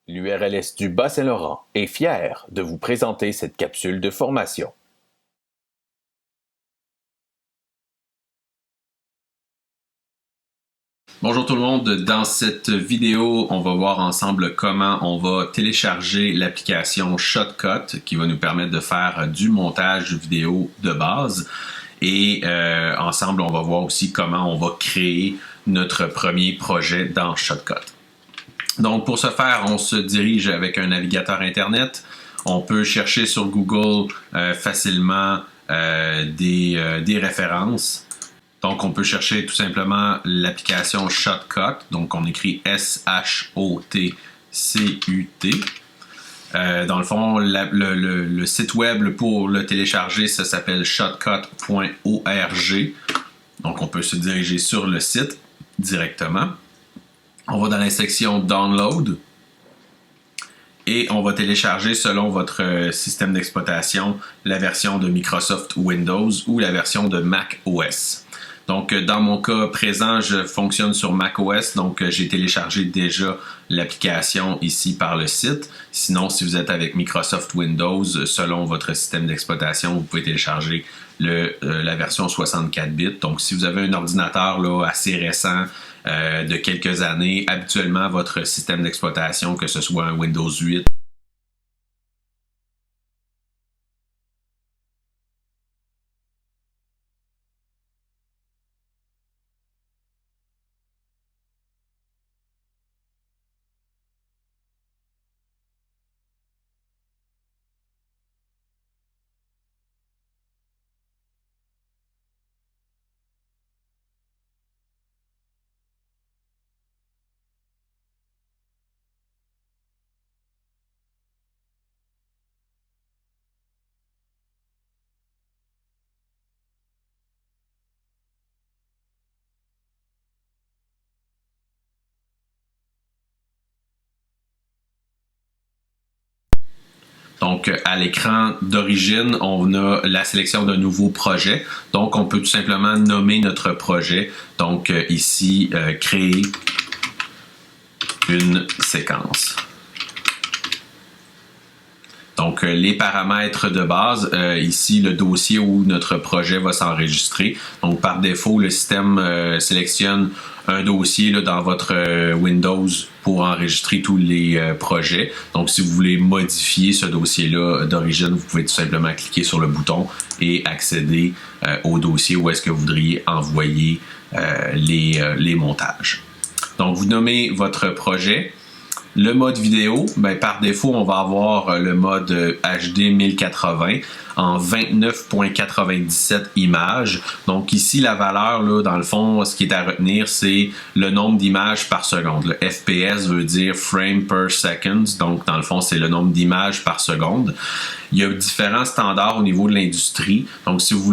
L'URLS du Bas-Saint-Laurent est fier de vous présenter cette capsule de formation. Bonjour tout le monde, dans cette vidéo, on va voir ensemble comment on va télécharger l'application Shotcut qui va nous permettre de faire du montage vidéo de base. Et ensemble, on va voir aussi comment on va créer notre premier projet dans Shotcut. Donc pour ce faire, on se dirige avec un navigateur Internet. On peut chercher sur Google facilement des références. Donc, on peut chercher tout simplement l'application Shotcut. Donc, on écrit S-H-O-T-C-U-T. Dans le fond, le site web pour le télécharger, ça s'appelle shotcut.org. Donc, on peut se diriger sur le site directement. On va dans la section Download. Et on va télécharger selon votre système d'exploitation la version de Microsoft Windows ou la version de Mac OS. Donc, dans mon cas présent, je fonctionne sur macOS, donc j'ai téléchargé déjà l'application ici par le site. Sinon, si vous êtes avec Microsoft Windows, selon votre système d'exploitation, vous pouvez télécharger la version 64 bits. Donc, si vous avez un ordinateur là, assez récent, de quelques années, habituellement, votre système d'exploitation, que ce soit un Windows 8, donc, à l'écran d'origine, on a la sélection d'un nouveau projet. Donc, on peut tout simplement nommer notre projet. Donc, ici, créer une séquence. Donc, les paramètres de base, ici, le dossier où notre projet va s'enregistrer. Donc, par défaut, le système sélectionne un dossier là, dans votre Windows pour enregistrer tous les projets. Donc, si vous voulez modifier ce dossier-là d'origine, vous pouvez tout simplement cliquer sur le bouton et accéder au dossier où est-ce que vous voudriez envoyer les montages. Donc, vous nommez votre projet. Le mode vidéo, ben, par défaut, on va avoir le mode HD 1080 en 29.97 images. Donc ici, la valeur, là, dans le fond, ce qui est à retenir, c'est le nombre d'images par seconde. Le FPS veut dire frame per second. Donc, dans le fond, c'est le nombre d'images par seconde. Il y a différents standards au niveau de l'industrie. Donc, si vous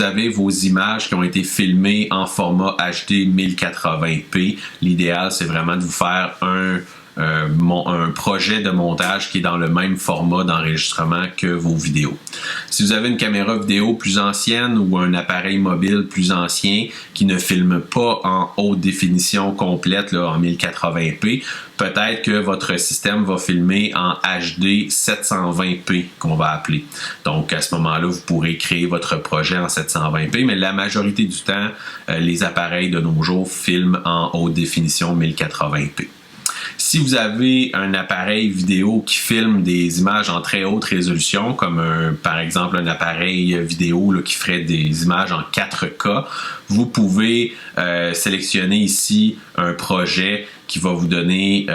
avez vos images qui ont été filmées en format HD 1080p, l'idéal, c'est vraiment de vous faire un projet de montage qui est dans le même format d'enregistrement que vos vidéos. Si vous avez une caméra vidéo plus ancienne ou un appareil mobile plus ancien qui ne filme pas en haute définition complète là, en 1080p, peut-être que votre système va filmer en HD 720p qu'on va appeler. Donc à ce moment-là, vous pourrez créer votre projet en 720p, mais la majorité du temps, les appareils de nos jours filment en haute définition 1080p. Si vous avez un appareil vidéo qui filme des images en très haute résolution, comme par exemple un appareil vidéo là, qui ferait des images en 4K, vous pouvez sélectionner ici un projet qui va vous donner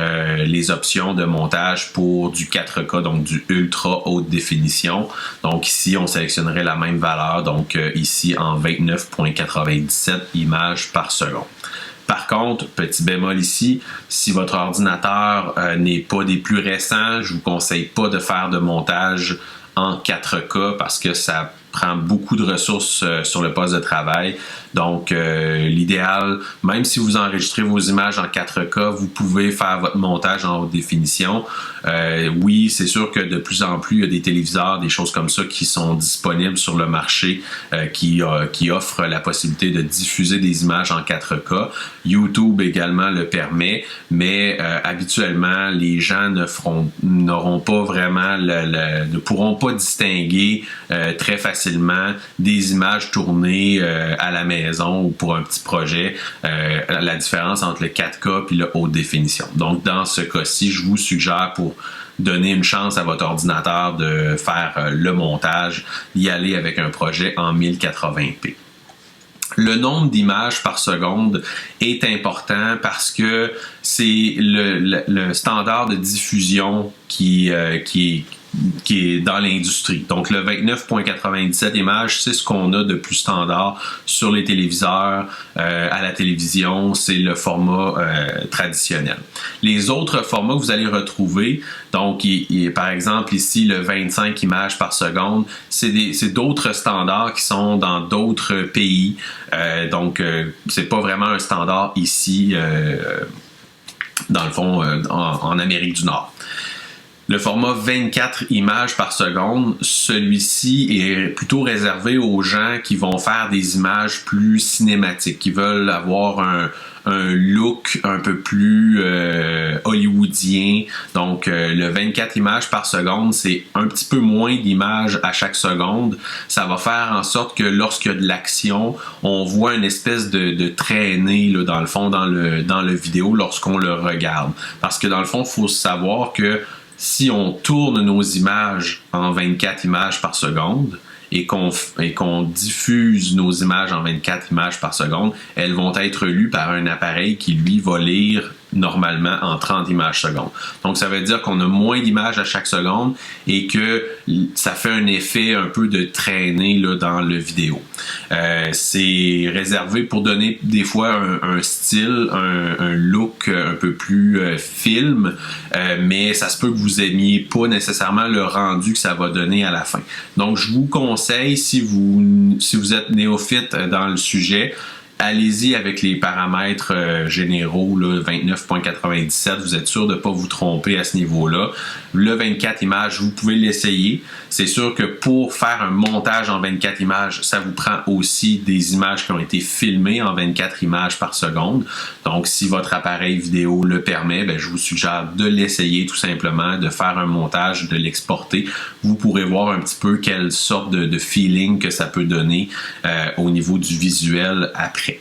les options de montage pour du 4K, donc du ultra haute définition. Donc ici, on sélectionnerait la même valeur, donc ici en 29.97 images par seconde. Par contre, petit bémol ici, si votre ordinateur n'est pas des plus récents, je ne vous conseille pas de faire de montage en 4K parce que ça prend beaucoup de ressources sur le poste de travail. Donc, l'idéal, même si vous enregistrez vos images en 4K, vous pouvez faire votre montage en haute définition. Oui, c'est sûr que de plus en plus, il y a des téléviseurs, des choses comme ça qui sont disponibles sur le marché, qui offrent la possibilité de diffuser des images en 4K. YouTube également le permet, mais habituellement, les gens n'auront pas vraiment, ne pourront pas distinguer très facilement des images tournées à la maison ou pour un petit projet, la différence entre le 4K et le haute définition. Donc, dans ce cas-ci, je vous suggère, pour donner une chance à votre ordinateur de faire le montage, d'y aller avec un projet en 1080p. Le nombre d'images par seconde est important parce que c'est le standard de diffusion qui est dans l'industrie. Donc, le 29.97 images, c'est ce qu'on a de plus standard sur les téléviseurs, à la télévision, c'est le format traditionnel. Les autres formats que vous allez retrouver, donc, par exemple, ici, le 25 images par seconde, c'est d'autres standards qui sont dans d'autres pays. Donc, c'est pas vraiment un standard ici, dans le fond, en Amérique du Nord. Le format 24 images par seconde, celui-ci est plutôt réservé aux gens qui vont faire des images plus cinématiques, qui veulent avoir un look un peu plus hollywoodien. Donc, le 24 images par seconde, c'est un petit peu moins d'images à chaque seconde. Ça va faire en sorte que lorsqu'il y a de l'action, on voit une espèce de traînée là, dans le fond, dans le vidéo lorsqu'on le regarde. Parce que dans le fond, il faut savoir que si on tourne nos images en 24 images par seconde et qu'on diffuse nos images en 24 images par seconde, elles vont être lues par un appareil qui, lui, va lire normalement en 30 images secondes. Donc, ça veut dire qu'on a moins d'images à chaque seconde et que ça fait un effet un peu de traînée là, dans le vidéo. C'est réservé pour donner des fois un style, un look un peu plus film, mais ça se peut que vous aimiez pas nécessairement le rendu que ça va donner à la fin. Donc, je vous conseille, si vous êtes néophyte dans le sujet, allez-y avec les paramètres généraux, là, 29.97, vous êtes sûr de ne pas vous tromper à ce niveau-là. Le 24 images, vous pouvez l'essayer. C'est sûr que pour faire un montage en 24 images, ça vous prend aussi des images qui ont été filmées en 24 images par seconde. Donc, si votre appareil vidéo le permet, je vous suggère de l'essayer tout simplement, de faire un montage, de l'exporter. Vous pourrez voir un petit peu quelle sorte de feeling que ça peut donner au niveau du visuel après.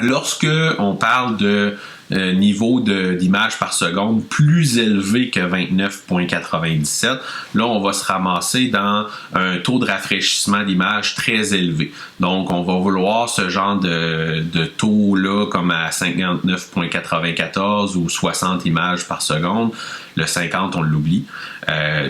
Lorsque on parle de niveau d'images par seconde plus élevé que 29.97, là on va se ramasser dans un taux de rafraîchissement d'image très élevé. Donc on va vouloir ce genre de taux-là comme à 59.94 ou 60 images par seconde. Le 50, on l'oublie.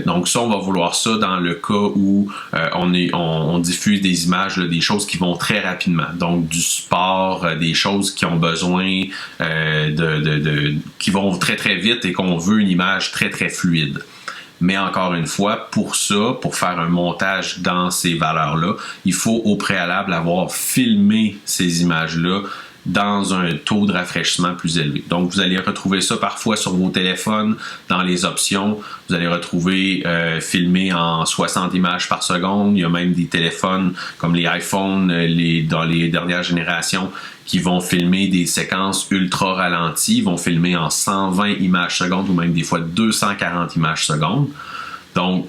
Donc ça, on va vouloir ça dans le cas où on diffuse des images, là, des choses qui vont très rapidement. Donc du sport, des choses qui ont besoin qui vont très très vite et qu'on veut une image très très fluide. Mais encore une fois, pour faire un montage dans ces valeurs-là, il faut au préalable avoir filmé ces images-là dans un taux de rafraîchissement plus élevé. Donc, vous allez retrouver ça parfois sur vos téléphones, dans les options. Vous allez retrouver filmé en 60 images par seconde. Il y a même des téléphones comme les iPhones dans les dernières générations qui vont filmer des séquences ultra ralenties, vont filmer en 120 images secondes ou même des fois 240 images secondes. Donc,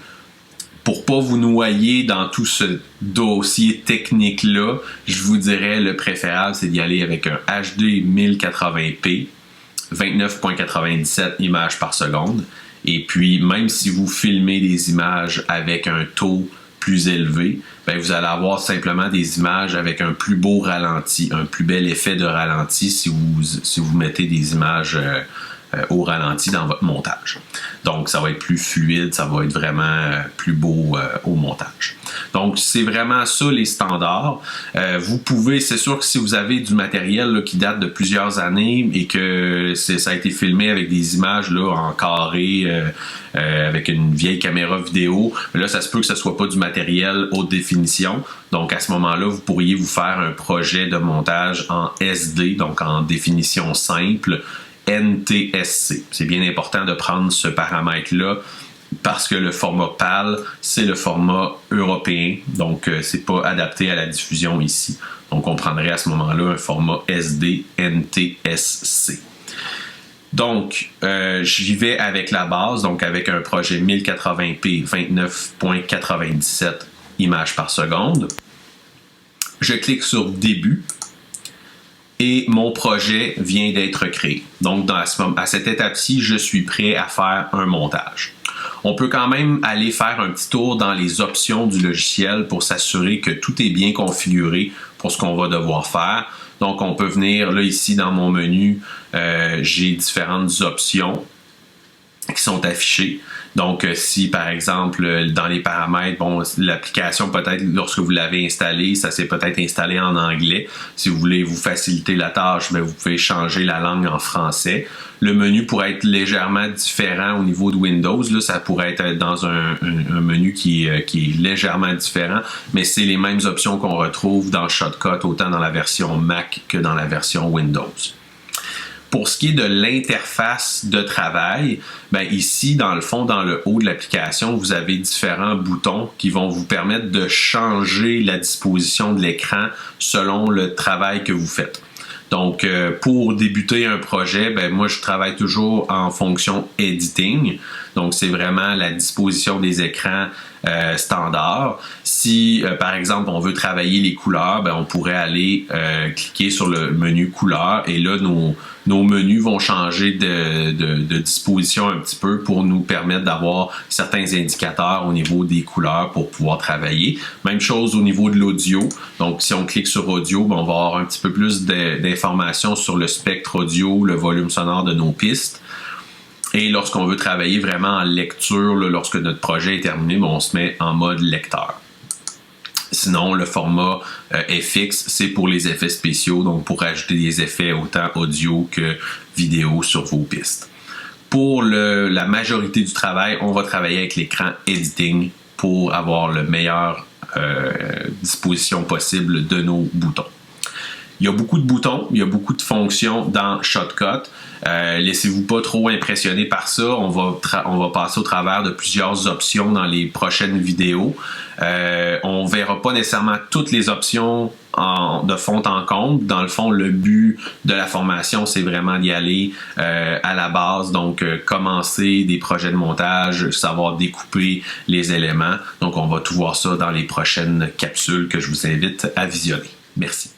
pour pas vous noyer dans tout ce dossier technique-là, je vous dirais le préférable, c'est d'y aller avec un HD 1080p, 29.97 images par seconde. Et puis, même si vous filmez des images avec un taux plus élevé, vous allez avoir simplement des images avec un plus beau ralenti, un plus bel effet de ralenti si vous mettez des images au ralenti dans votre montage. Donc, ça va être plus fluide, ça va être vraiment plus beau au montage. Donc, c'est vraiment ça les standards. Vous pouvez, c'est sûr que si vous avez du matériel là, qui date de plusieurs années et que ça a été filmé avec des images là, en carré, avec une vieille caméra vidéo, là, ça se peut que ce ne soit pas du matériel haute définition. Donc, à ce moment-là, vous pourriez vous faire un projet de montage en SD, donc en définition simple, NTSC. C'est bien important de prendre ce paramètre-là parce que le format PAL, c'est le format européen, donc c'est pas adapté à la diffusion ici. Donc on prendrait à ce moment-là un format SD NTSC. Donc j'y vais avec la base, donc avec un projet 1080p 29.97 images par seconde. Je clique sur début. Et mon projet vient d'être créé. Donc, à cette étape-ci, je suis prêt à faire un montage. On peut quand même aller faire un petit tour dans les options du logiciel pour s'assurer que tout est bien configuré pour ce qu'on va devoir faire. Donc, on peut venir, là, ici, dans mon menu, j'ai différentes options qui sont affichées. Donc, si par exemple, dans les paramètres, bon, l'application peut-être, lorsque vous l'avez installée, ça s'est peut-être installé en anglais. Si vous voulez vous faciliter la tâche, bien, vous pouvez changer la langue en français. Le menu pourrait être légèrement différent au niveau de Windows. Là, ça pourrait être dans un menu qui est légèrement différent, mais c'est les mêmes options qu'on retrouve dans Shotcut, autant dans la version Mac que dans la version Windows. Pour ce qui est de l'interface de travail, ben ici, dans le fond, dans le haut de l'application, vous avez différents boutons qui vont vous permettre de changer la disposition de l'écran selon le travail que vous faites. Donc, pour débuter un projet, ben moi, je travaille toujours en fonction editing. Donc, c'est vraiment la disposition des écrans standard. Si, par exemple, on veut travailler les couleurs, ben on pourrait aller cliquer sur le menu couleurs et là, nos menus vont changer de disposition un petit peu pour nous permettre d'avoir certains indicateurs au niveau des couleurs pour pouvoir travailler. Même chose au niveau de l'audio. Donc, si on clique sur audio, ben on va avoir un petit peu plus d'informations sur le spectre audio, le volume sonore de nos pistes. Et lorsqu'on veut travailler vraiment en lecture, là, lorsque notre projet est terminé, ben on se met en mode lecteur. Sinon, le format FX, c'est pour les effets spéciaux, donc pour ajouter des effets autant audio que vidéo sur vos pistes. Pour la majorité du travail, on va travailler avec l'écran Editing pour avoir le meilleure disposition possible de nos boutons. Il y a beaucoup de boutons, il y a beaucoup de fonctions dans Shotcut. Laissez-vous pas trop impressionner par ça. On va passer au travers de plusieurs options dans les prochaines vidéos. On verra pas nécessairement toutes les options de fond en comble. Dans le fond, le but de la formation, c'est vraiment d'y aller à la base. Donc, commencer des projets de montage, savoir découper les éléments. Donc, on va tout voir ça dans les prochaines capsules que je vous invite à visionner. Merci.